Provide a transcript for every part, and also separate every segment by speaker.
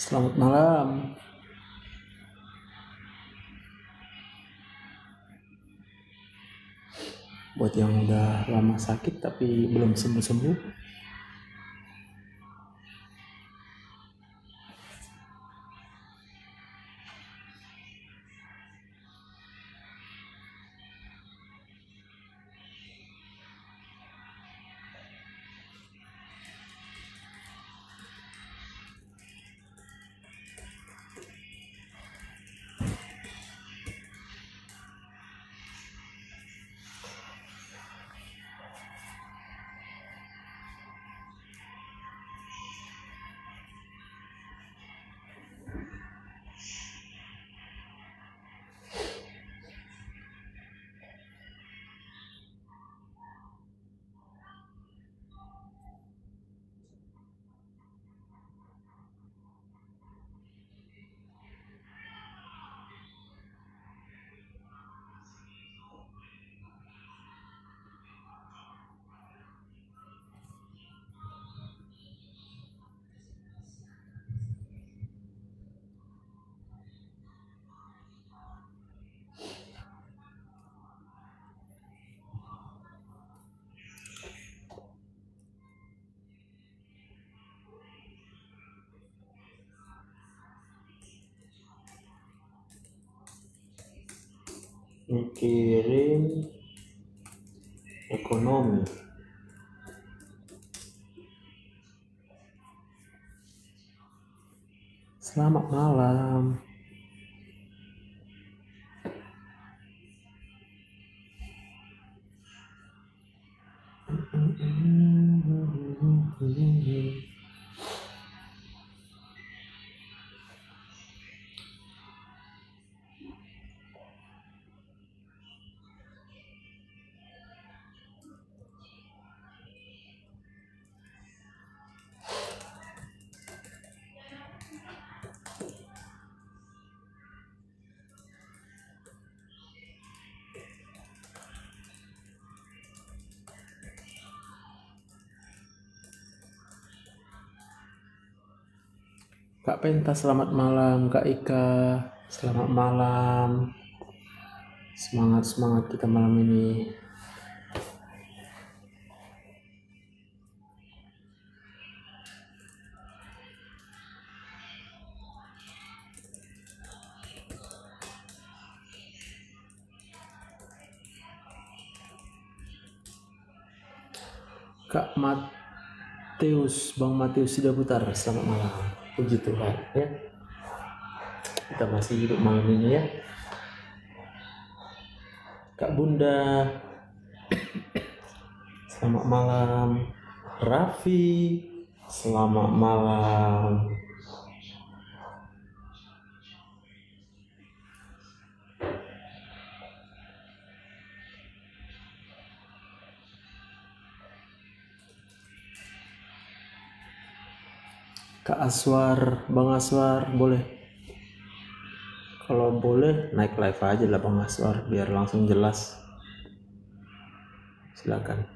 Speaker 1: Selamat malam. Buat yang udah lama sakit tapi belum sembuh-sembuh, mikirin ekonomi. Selamat malam. Kak Penta, selamat malam. Kak Ika, selamat malam. Semangat kita malam ini. Kak Mateus, Bang Mateus Sidaputar, selamat malam. Puji Tuhan ya. Kita masih hidup malam ini ya. Kak Bunda, selamat malam. Raffi, selamat malam. Kak Aswar, Bang Aswar, boleh? Kalau boleh naik live aja lah Bang Aswar biar langsung jelas. Silakan.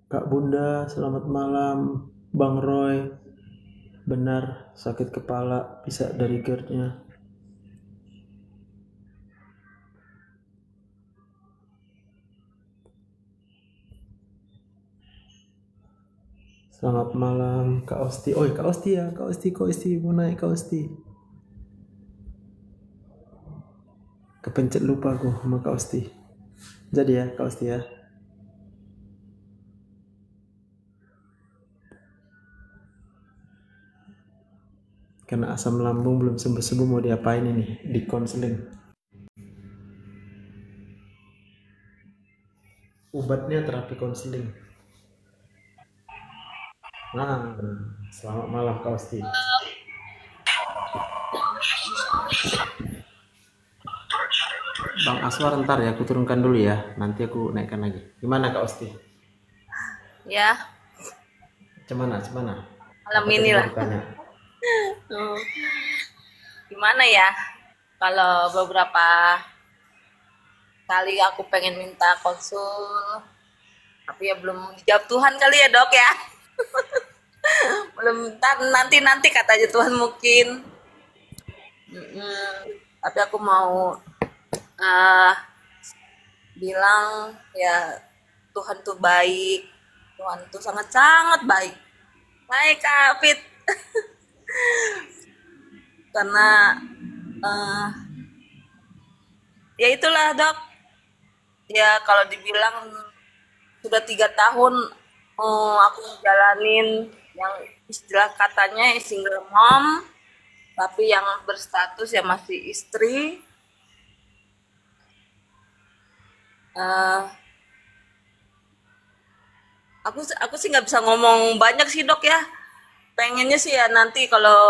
Speaker 1: Kak Bunda, selamat malam. Bang Roy, benar sakit kepala bisa dari GERD-nya. Selamat malam Kak Osti. Oh Kak Osti ya, Kak Osti mau naik Kak Osti. Kepencet lupa aku sama Kak Osti. Jadi ya Kak Osti ya. Karena asam lambung belum sembuh-sembuh, mau diapain ini? Di konseling. Obatnya terapi konseling. Nah, selamat malam Kak Osti. Bang Aswar ntar ya, aku turunkan dulu ya. Nanti aku naikkan lagi. Gimana Kak Osti?
Speaker 2: Ya,
Speaker 1: Cemana, cemana?
Speaker 2: malam
Speaker 1: Apa tadi
Speaker 2: ini
Speaker 1: mau
Speaker 2: lah.
Speaker 1: ditanya?
Speaker 2: Hmm, Gimana ya? Kalau beberapa kali aku pengen minta konsul, tapi ya belum dijawab Tuhan kali ya dok ya. Belum, nanti nanti katanya Tuhan mungkin. Mm-mm. Tapi aku mau uh, bilang ya Tuhan tuh baik, Tuhan tuh sangat sangat baik. Baik Kak Fit, karena uh, ya itulah dok. Ya kalau dibilang sudah 3 tahun aku jalanin yang istilah katanya single mom, tapi yang berstatus ya masih istri. Eh, aku sih nggak bisa ngomong banyak sih dok ya. Pengennya sih ya nanti kalau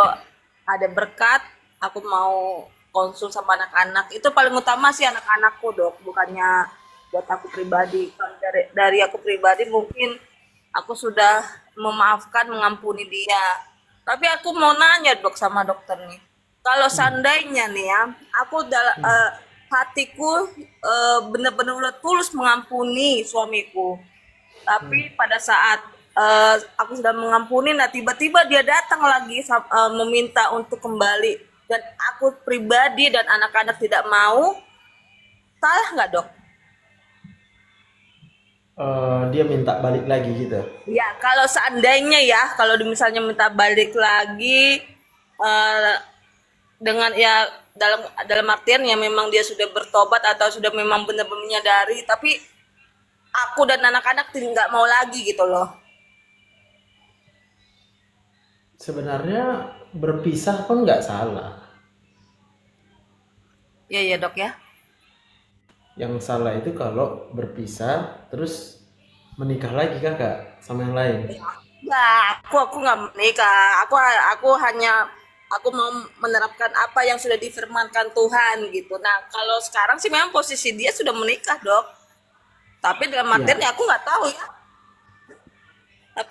Speaker 2: ada berkat, aku mau konsul sama anak-anak. Itu paling utama sih anak-anakku dok, bukannya buat aku pribadi. Kalau dari aku pribadi mungkin aku sudah memaafkan, mengampuni dia. Tapi aku mau nanya dok sama dokter nih. Kalau
Speaker 1: Hmm,
Speaker 2: seandainya nih ya, aku
Speaker 1: hmm,
Speaker 2: hatiku benar-benar udah tulus mengampuni suamiku.
Speaker 1: hmm.
Speaker 2: Tapi pada saat aku sudah mengampuni, nah tiba-tiba dia datang lagi meminta untuk kembali dan aku pribadi dan anak-anak tidak mau, salah nggak dok?
Speaker 1: Dia minta balik lagi gitu.
Speaker 2: Ya kalau seandainya ya, kalau misalnya minta balik lagi eh, dengan ya dalam dalam artian ya memang dia sudah bertobat atau sudah memang benar-benar menyadari, tapi aku dan anak-anak tidak mau lagi gitu loh.
Speaker 1: Sebenarnya berpisah pun nggak salah.
Speaker 2: Ya ya dok ya.
Speaker 1: Yang salah itu kalau berpisah terus menikah lagi kakak sama yang lain.
Speaker 2: Enggak, aku nggak menikah. Aku hanya aku mau menerapkan apa yang sudah difirmankan Tuhan gitu. Nah, kalau sekarang sih memang posisi dia sudah menikah, Dok. Tapi dalam artian ya
Speaker 1: Ya,
Speaker 2: aku nggak tahu ya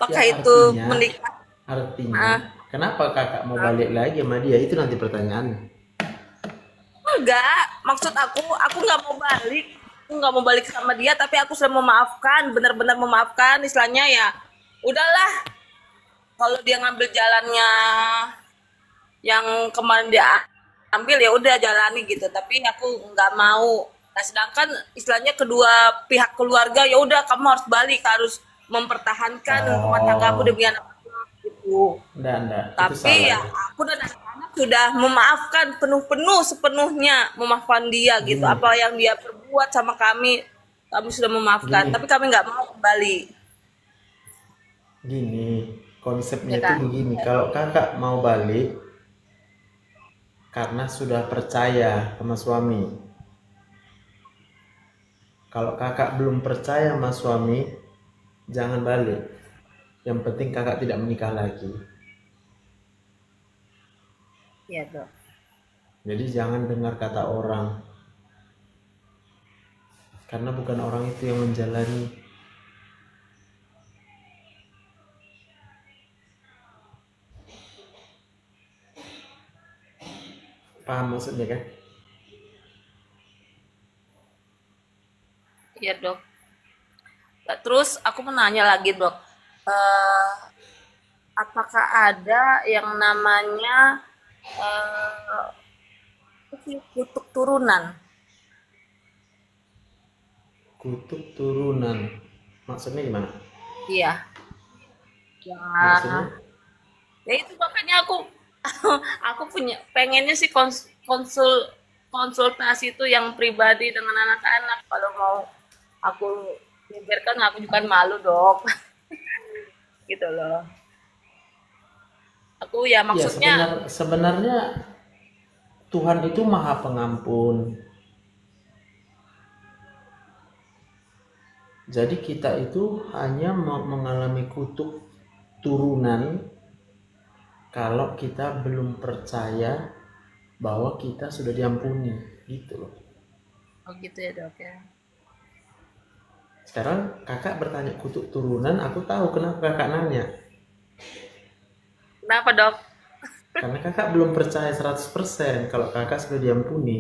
Speaker 1: ya
Speaker 2: apakah itu
Speaker 1: artinya,
Speaker 2: menikah.
Speaker 1: artinya
Speaker 2: Ah,
Speaker 1: kenapa kakak mau
Speaker 2: ah.
Speaker 1: balik lagi sama dia? Itu nanti pertanyaannya.
Speaker 2: Enggak, maksud aku nggak mau balik. Aku nggak mau balik sama dia, tapi aku sudah memaafkan, benar-benar memaafkan. Istilahnya ya, udahlah. Kalau dia ngambil jalannya yang kemarin dia ambil ya udah jalani gitu, tapi aku nggak mau. Nah sedangkan istilahnya kedua pihak keluarga ya udah kamu harus balik, harus mempertahankan rumah tanggamu
Speaker 1: Oh,
Speaker 2: demi anak itu.
Speaker 1: enggak, itu
Speaker 2: Tapi
Speaker 1: salah
Speaker 2: ya
Speaker 1: itu.
Speaker 2: aku dan anak-anak sudah memaafkan penuh-penuh sepenuhnya, memaafkan dia gitu,
Speaker 1: Gini,
Speaker 2: apa yang dia perbuat sama kami sudah memaafkan, tapi
Speaker 1: gini,
Speaker 2: kami nggak mau kembali.
Speaker 1: gini. Konsepnya
Speaker 2: Ya
Speaker 1: itu
Speaker 2: kak.
Speaker 1: begini. Kalau kakak mau balik karena sudah percaya sama suami. Kalau kakak belum percaya sama suami, jangan balik. Yang penting kakak tidak menikah lagi.
Speaker 2: Ya dok.
Speaker 1: Jadi jangan dengar kata orang, karena bukan orang itu yang menjalani. Paham maksudnya kan?
Speaker 2: Ya dok. Terus aku mau nanya lagi dok. Eh, Apakah ada yang namanya eh, kutuk turunan?
Speaker 1: Kutub turunan. Maksudnya gimana?
Speaker 2: Iya. Ya,
Speaker 1: Maksudnya
Speaker 2: ya itu makanya aku aku punya pengennya sih konsultasi itu yang pribadi dengan anak-anak. Kalau mau aku membiarkan aku juga malu dok, gitu loh. Aku ya
Speaker 1: ya
Speaker 2: maksudnya
Speaker 1: sebenarnya Tuhan itu Maha Pengampun. Jadi kita itu hanya mengalami kutuk turunan kalau kita belum percaya bahwa kita sudah diampuni, gitu loh.
Speaker 2: oh gitu ya dok ya.
Speaker 1: Sekarang kakak bertanya kutuk turunan, aku tahu kenapa kakak nanya.
Speaker 2: Kenapa dok?
Speaker 1: Karena kakak belum percaya 100% kalau kakak sudah diampuni.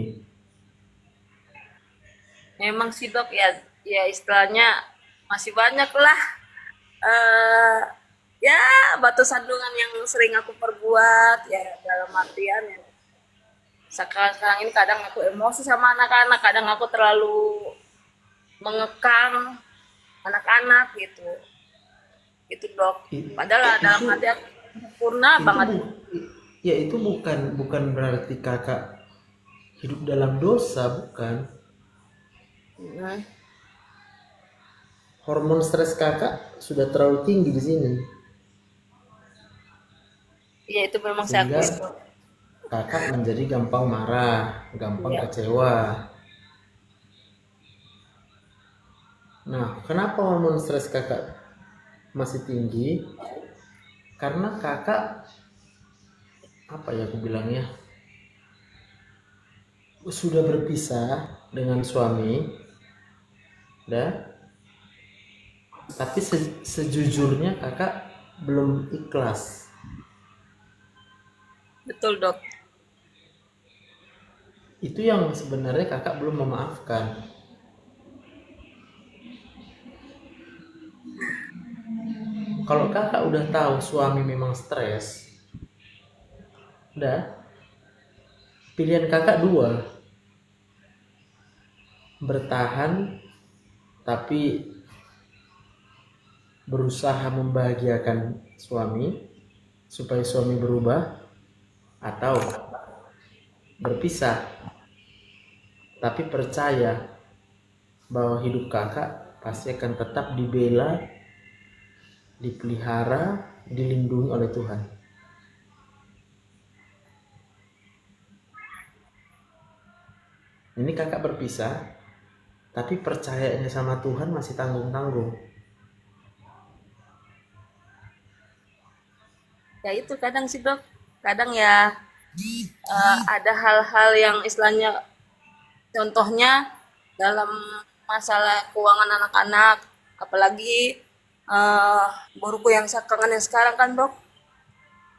Speaker 2: Memang sih dok ya, ya istilahnya masih banyak lah eh ya batu sandungan yang sering aku perbuat ya, dalam artian ya, sekarang ini kadang aku emosi sama anak-anak, kadang aku terlalu mengekang anak-anak gitu, itu dok.
Speaker 1: I-
Speaker 2: Padahal dalam
Speaker 1: itu
Speaker 2: hati aku sempurna
Speaker 1: itu
Speaker 2: banget.
Speaker 1: bu, ya itu bukan berarti kakak hidup dalam dosa, bukan.
Speaker 2: Hmm.
Speaker 1: Hormon stres kakak sudah terlalu tinggi di sini,
Speaker 2: Iya itu memang saya
Speaker 1: sehingga
Speaker 2: akui dok.
Speaker 1: kakak menjadi gampang marah, gampang
Speaker 2: Iya.
Speaker 1: kecewa. Nah, kenapa hormon stres kakak masih tinggi? Karena kakak, apa ya aku bilangnya, sudah berpisah dengan suami, dah. Tapi sejujurnya kakak belum ikhlas.
Speaker 2: Betul dok.
Speaker 1: Itu yang sebenarnya kakak belum memaafkan. Kalau kakak udah tahu suami memang stres, udah, pilihan kakak dua: bertahan tapi berusaha membahagiakan suami supaya suami berubah, atau berpisah tapi percaya bahwa hidup kakak pasti akan tetap dibela, dipelihara, dilindungi oleh Tuhan. Ini kakak berpisah tapi percayanya sama Tuhan masih tanggung-tanggung.
Speaker 2: Ya itu kadang sih dok, kadang ya ada hal-hal yang istilahnya, contohnya dalam masalah keuangan anak-anak, apalagi eh baruku yang sekarang kan dok,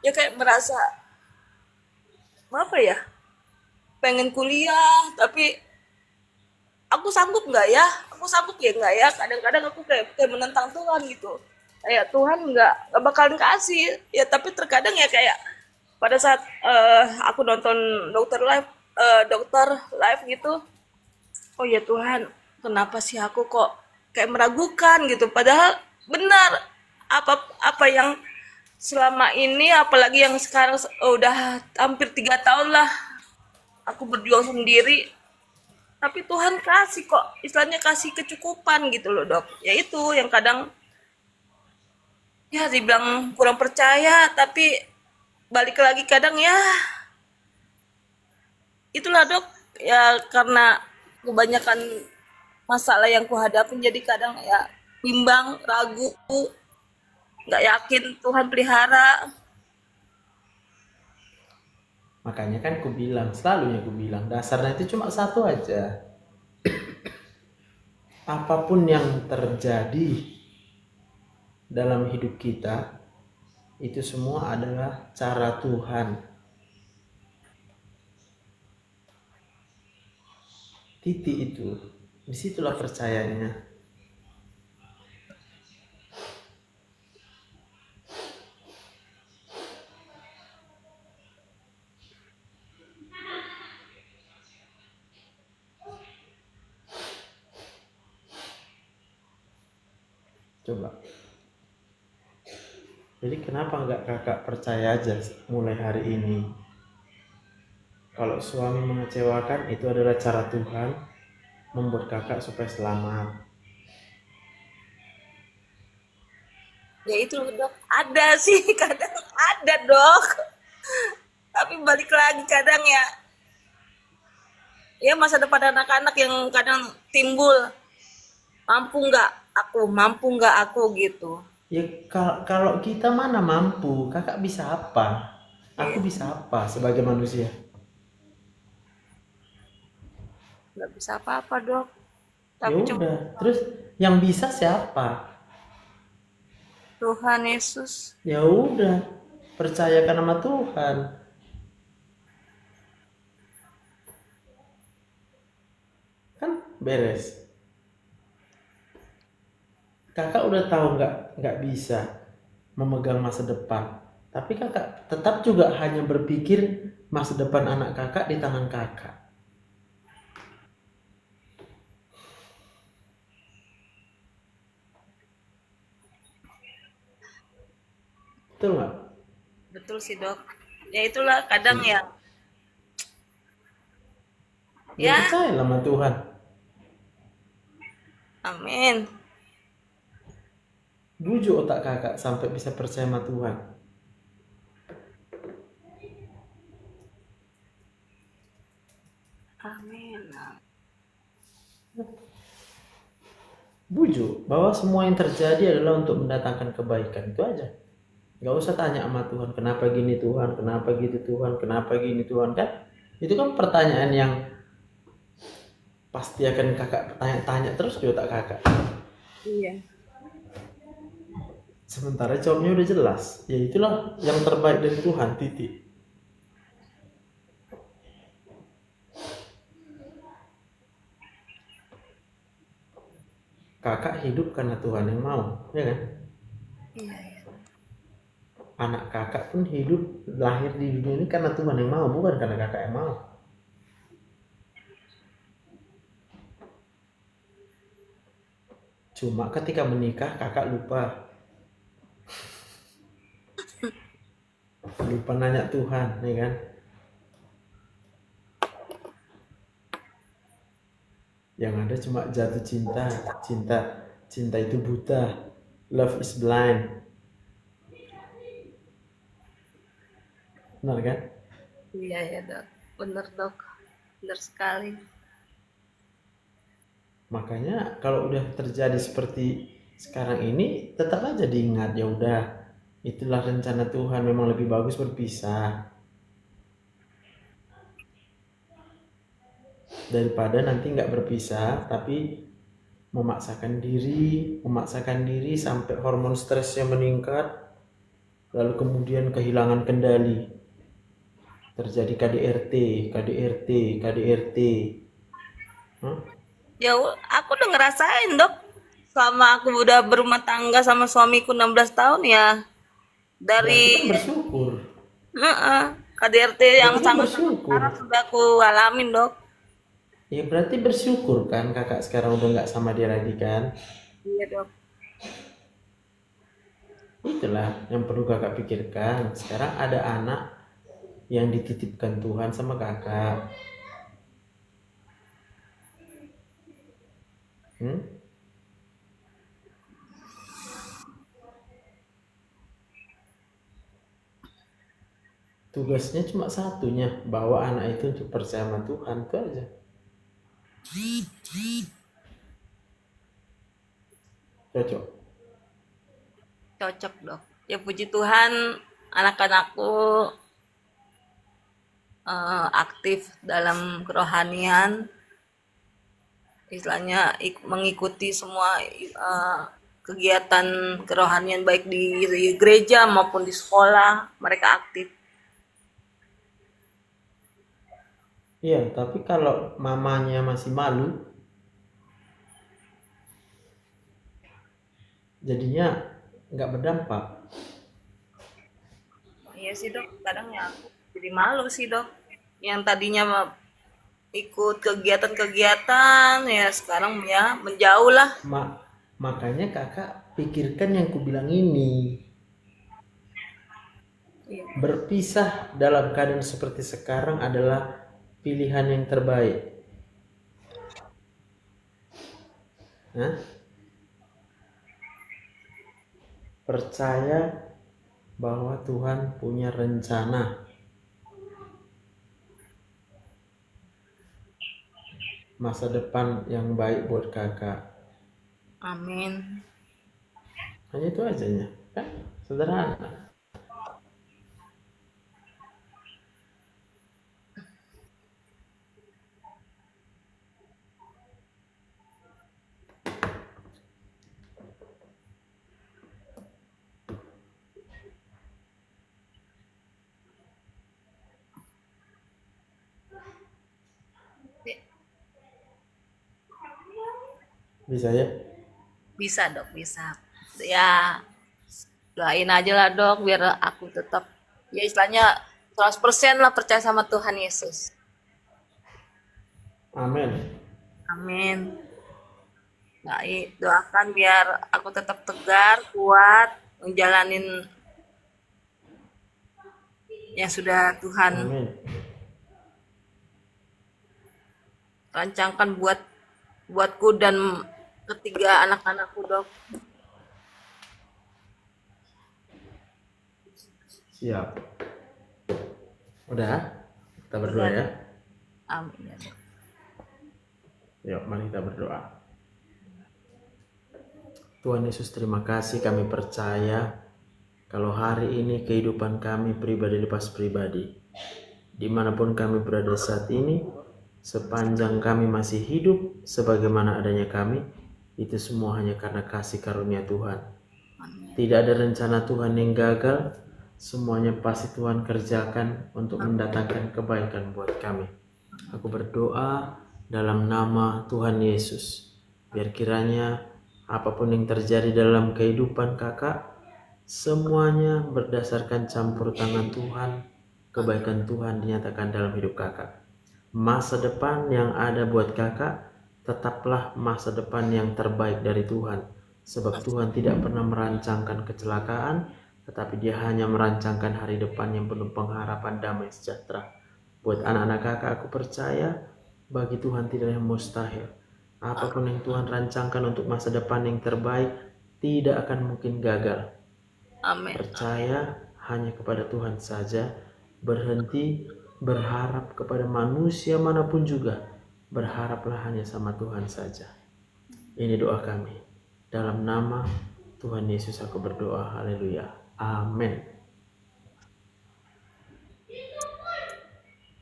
Speaker 2: ya kayak merasa apa ya, pengen kuliah tapi aku sanggup nggak ya, aku sanggup ya nggak ya, kadang-kadang aku kayak menentang Tuhan gitu, kayak Tuhan nggak bakalan kasih ya, tapi terkadang ya kayak pada saat aku nonton dokter live gitu, oh ya Tuhan, kenapa sih aku kok kayak meragukan gitu, padahal benar apa apa yang selama ini, apalagi yang sekarang udah hampir 3 tahun lah aku berjuang sendiri, tapi Tuhan kasih kok, istilahnya kasih kecukupan gitu loh dok. Ya itu yang kadang ya dibilang kurang percaya, tapi balik lagi kadang ya itulah dok, ya karena kebanyakan masalah yang kuhadapi jadi kadang ya bimbang, ragu, nggak yakin Tuhan pelihara.
Speaker 1: Makanya kan aku bilang, selalu aku bilang, dasarnya itu cuma satu aja: apapun yang terjadi dalam hidup kita, itu semua adalah cara Tuhan. Titik itu, disitulah percayanya. Coba. Jadi kenapa nggak kakak percaya aja mulai hari ini? Kalau suami mengecewakan, itu adalah cara Tuhan membuat kakak supaya selamat.
Speaker 2: Ya itu dok, ada sih kadang ada dok, tapi balik lagi kadang ya, ya masa depan anak-anak yang kadang timbul, mampu nggak aku gitu.
Speaker 1: Ya kalau kita mana mampu, kakak bisa apa? Aku
Speaker 2: Iya,
Speaker 1: bisa apa sebagai manusia?
Speaker 2: nggak bisa apa-apa dok,
Speaker 1: Ya
Speaker 2: tapi cuma
Speaker 1: udah, terus Yang bisa siapa?
Speaker 2: Tuhan Yesus.
Speaker 1: Ya udah, percayakan sama Tuhan. Kan beres. Kakak udah tahu nggak bisa memegang masa depan. Tapi kakak tetap juga hanya berpikir masa depan anak kakak di tangan kakak. Betul nggak?
Speaker 2: Betul sih dok. Ya itulah kadang ya.
Speaker 1: Ya
Speaker 2: Ya,
Speaker 1: percaya sama Tuhan.
Speaker 2: amin.
Speaker 1: Bujuk otak kakak sampai bisa percaya sama Tuhan.
Speaker 2: Amin.
Speaker 1: Bujuk bahwa semua yang terjadi adalah untuk mendatangkan kebaikan. Itu aja. Gak usah tanya sama Tuhan, kenapa gini Tuhan, kenapa gitu Tuhan, kenapa gini Tuhan, kan? Itu kan pertanyaan yang pasti akan kakak tanya-tanya terus di otak kakak.
Speaker 2: Iya.
Speaker 1: Sementara jawabnya udah jelas, ya itulah yang terbaik dari Tuhan, titik. Kakak hidup karena Tuhan yang mau, ya kan?
Speaker 2: Iya, iya.
Speaker 1: Anak kakak pun hidup, lahir di dunia ini karena Tuhan yang mau, bukan karena kakak yang mau. Cuma ketika menikah kakak lupa nanya Tuhan, ya kan? Yang ada cuma jatuh cinta, cinta itu buta, love is blind. Benar kan?
Speaker 2: Iya ya dok. Bener dok. Bener sekali.
Speaker 1: Makanya kalau udah terjadi seperti sekarang ini, tetap aja diingat, ya udah, itulah rencana Tuhan, memang lebih bagus berpisah daripada nanti nggak berpisah tapi memaksakan diri sampai hormon stresnya meningkat, lalu kemudian kehilangan kendali, terjadi KDRT, KDRT, KDRT.
Speaker 2: Ya, aku udah ngerasain dok. Selama aku udah berumah tangga sama suamiku 16 tahun ya.
Speaker 1: Berarti
Speaker 2: Dari
Speaker 1: kan bersyukur.
Speaker 2: Heeh, KDRT yang
Speaker 1: Berarti kan
Speaker 2: sangat-sangat
Speaker 1: bersyukur.
Speaker 2: parah sudah aku alamin dok.
Speaker 1: Ya berarti bersyukur kan kakak sekarang udah nggak sama dia lagi kan.
Speaker 2: Iya dok.
Speaker 1: Itulah yang perlu kakak pikirkan. Sekarang ada anak yang dititipkan Tuhan sama kakak. Hmm? Tugasnya cuma satunya, bawa anak itu untuk percaya sama Tuhan, itu aja. Cocok.
Speaker 2: Cocok dok. Ya puji Tuhan, anak-anakku aktif dalam kerohanian. Istilahnya mengikuti semua kegiatan kerohanian baik di gereja maupun di sekolah. Mereka aktif.
Speaker 1: Iya, tapi kalau mamanya masih malu, jadinya nggak berdampak.
Speaker 2: Iya sih dok, kadang ya aku jadi malu sih dok. Yang tadinya ikut kegiatan-kegiatan ya sekarang ya menjauh lah.
Speaker 1: Makanya kakak pikirkan yang kubilang ini.
Speaker 2: Iya.
Speaker 1: Berpisah dalam keadaan seperti sekarang adalah pilihan yang terbaik. Hah? Percaya bahwa Tuhan punya rencana masa depan yang baik buat kakak.
Speaker 2: Amin.
Speaker 1: Hanya itu aja ya, kan? Sederhana. Bisa ya?
Speaker 2: Bisa dok, bisa. Ya doain aja lah dok, biar aku tetap ya istilahnya 100% lah percaya sama Tuhan Yesus.
Speaker 1: Amin.
Speaker 2: Amin. Doakan biar aku tetap tegar, kuat, menjalanin yang sudah Tuhan
Speaker 1: Amin.
Speaker 2: rancangkan buatku dan ketiga anak-anakku dok.
Speaker 1: Siap. Udah? Kita berdoa
Speaker 2: Udah
Speaker 1: ya.
Speaker 2: dok. Amin ya dok.
Speaker 1: Yuk, mari kita berdoa. Tuhan Yesus, terima kasih, kami percaya kalau hari ini kehidupan kami pribadi lepas pribadi, dimanapun kami berada saat ini, sepanjang kami masih hidup sebagaimana adanya kami, itu semua hanya karena kasih karunia Tuhan. Tidak ada rencana Tuhan yang gagal, semuanya pasti Tuhan kerjakan untuk mendatangkan kebaikan buat kami. Aku berdoa dalam nama Tuhan Yesus, biar kiranya apapun yang terjadi dalam kehidupan kakak, semuanya berdasarkan campur tangan Tuhan, kebaikan Tuhan dinyatakan dalam hidup kakak. Masa depan yang ada buat kakak, tetaplah masa depan yang terbaik dari Tuhan. Sebab Tuhan tidak pernah merancangkan kecelakaan, tetapi Dia hanya merancangkan hari depan yang penuh pengharapan damai sejahtera. Buat anak-anak kakak, aku percaya bagi Tuhan tidak ada yang mustahil. Apapun yang Tuhan rancangkan untuk masa depan yang terbaik, tidak akan mungkin gagal.
Speaker 2: Amin.
Speaker 1: Percaya hanya kepada Tuhan saja, berhenti berharap kepada manusia manapun juga, berharaplah hanya sama Tuhan saja. Ini doa kami. Dalam nama Tuhan Yesus aku berdoa. Haleluya. Amin.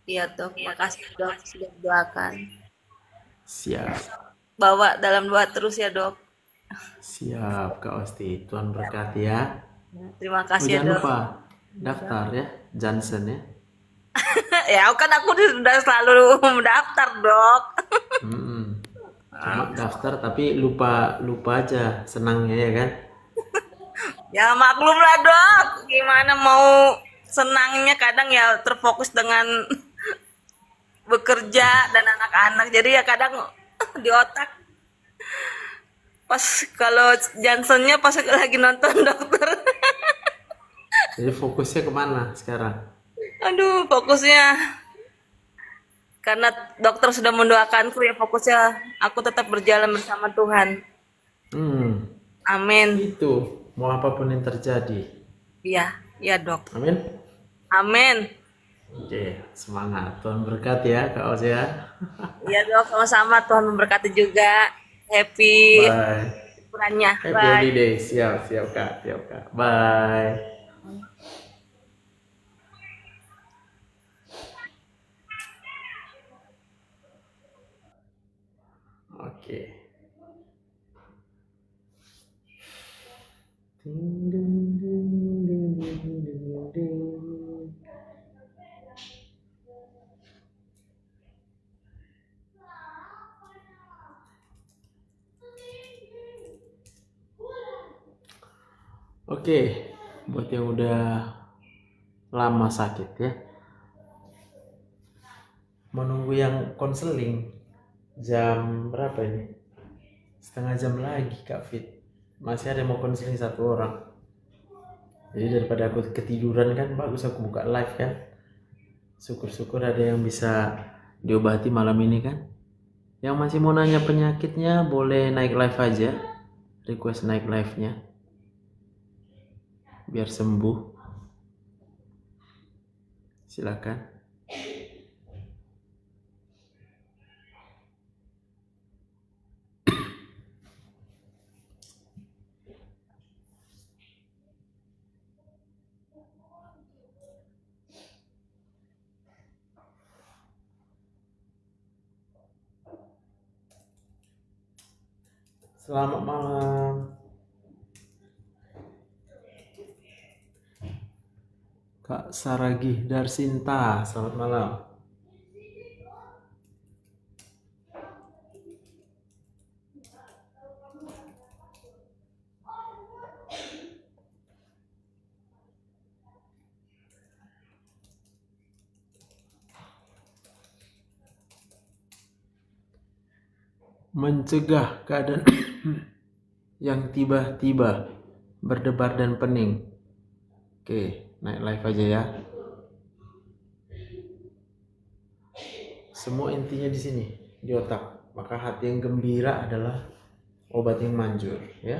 Speaker 2: Iya dok, makasih dok sudah doakan.
Speaker 1: Siap.
Speaker 2: Bawa dalam doa terus ya dok.
Speaker 1: Siap Kak Osti. Tuhan berkati ya.
Speaker 2: Terima kasih ya
Speaker 1: Jangan
Speaker 2: dok.
Speaker 1: lupa daftar ya, Johnson ya.
Speaker 2: Ya kan aku sudah selalu mendaftar dok.
Speaker 1: Cuma daftar tapi lupa aja senangnya ya kan.
Speaker 2: Ya maklum lah dok, gimana mau senangnya kadang ya terfokus dengan bekerja dan anak-anak. Jadi ya kadang di otak pas kalau Johnsonnya pas lagi nonton dokter.
Speaker 1: Jadi fokusnya kemana sekarang?
Speaker 2: Aduh fokusnya karena dokter sudah mendoakanku ya fokusnya aku tetap berjalan bersama Tuhan. Amin.
Speaker 1: Itu mau apapun yang terjadi.
Speaker 2: Iya, iya dok.
Speaker 1: Amin.
Speaker 2: Amin.
Speaker 1: Oke, semangat. Tuhan berkati ya Kak Ozi ya.
Speaker 2: Iya dok, sama-sama Tuhan memberkati juga. Happy
Speaker 1: Bye.
Speaker 2: liburannya.
Speaker 1: Happy
Speaker 2: Bye.
Speaker 1: holiday. Siap Kak. Bye. Oke. Ding, ding, ding, ding, ding, ding, ding. Oke, buat yang udah lama sakit ya, menunggu yang konseling jam berapa ini? Setengah jam lagi Kak Fit. Masih ada yang mau konseling 1 orang. Jadi daripada aku ketiduran kan, bagus aku buka live kan. Syukur-syukur ada yang bisa diobati malam ini kan. Yang masih mau nanya penyakitnya boleh naik live aja. Request naik live-nya biar sembuh. Silakan. Selamat malam. Kak Saragih Darsinta, selamat malam. mencegah keadaan yang tiba-tiba berdebar dan pening. Oke, naik live aja ya. Semua intinya di sini, di otak. Maka hati yang gembira adalah obat yang manjur, ya.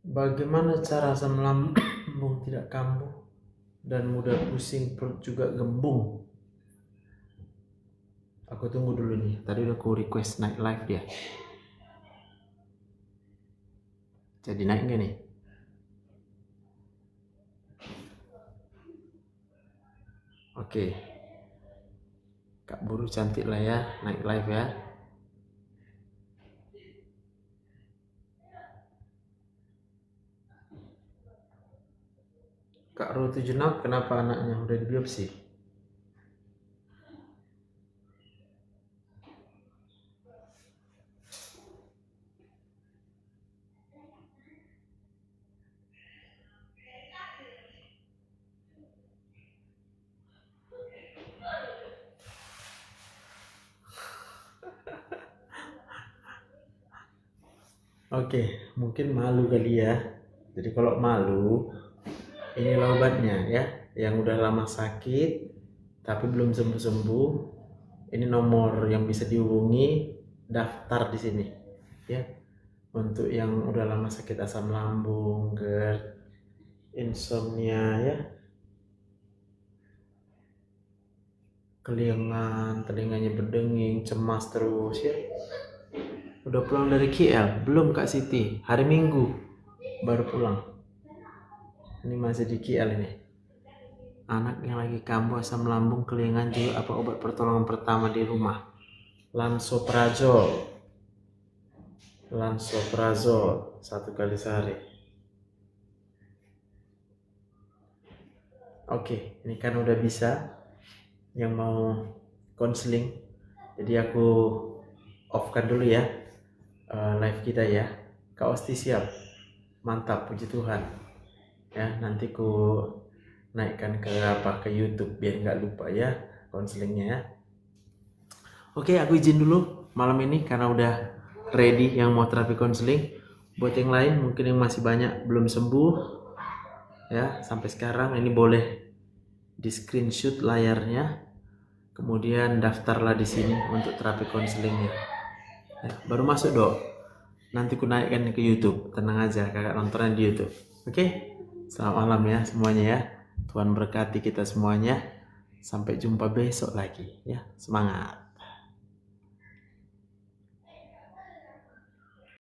Speaker 1: Bagaimana cara asam lambung tidak kambuh dan mudah pusing, perut juga gembung? Aku tunggu dulu nih. Tadi udah aku request naik live dia. Jadi naik nggak nih? Oke. Kak Buru cantik lah ya, naik live ya. Kak Ro 76, kenapa anaknya udah dibiopsi? Oke, mungkin malu kali ya. Jadi kalau malu, inilah obatnya ya. Yang udah lama sakit tapi belum sembuh-sembuh, ini nomor yang bisa dihubungi, daftar di sini ya. Untuk yang udah lama sakit asam lambung, GERD, insomnia ya, keliengan, telinganya berdenging, cemas terus ya. Udah pulang dari KL? Belum Kak Siti, hari Minggu baru pulang. Ini masih di KL ini. Anak yang lagi kambuh asam lambung, keliengan juga, apa obat pertolongan pertama di rumah? Lansoprazol 1 kali sehari. Oke, ini kan udah bisa yang mau konseling. Jadi aku off-kan dulu ya live kita ya. Kak Osti siap? Mantap, puji Tuhan. Ya, nanti ku naikkan ke YouTube biar nggak lupa ya konselingnya ya. Oke, aku izin dulu malam ini karena udah ready yang mau terapi konseling. Buat yang lain mungkin yang masih banyak belum sembuh ya sampai sekarang, ini boleh di screenshot layarnya, kemudian daftarlah di sini untuk terapi konselingnya. Ya, baru masuk dok, nanti ku naikkan ke YouTube. Tenang aja, kakak nontonan di YouTube. Oke, selamat malam ya semuanya ya. Tuhan berkati kita semuanya. Sampai jumpa besok lagi ya. Semangat.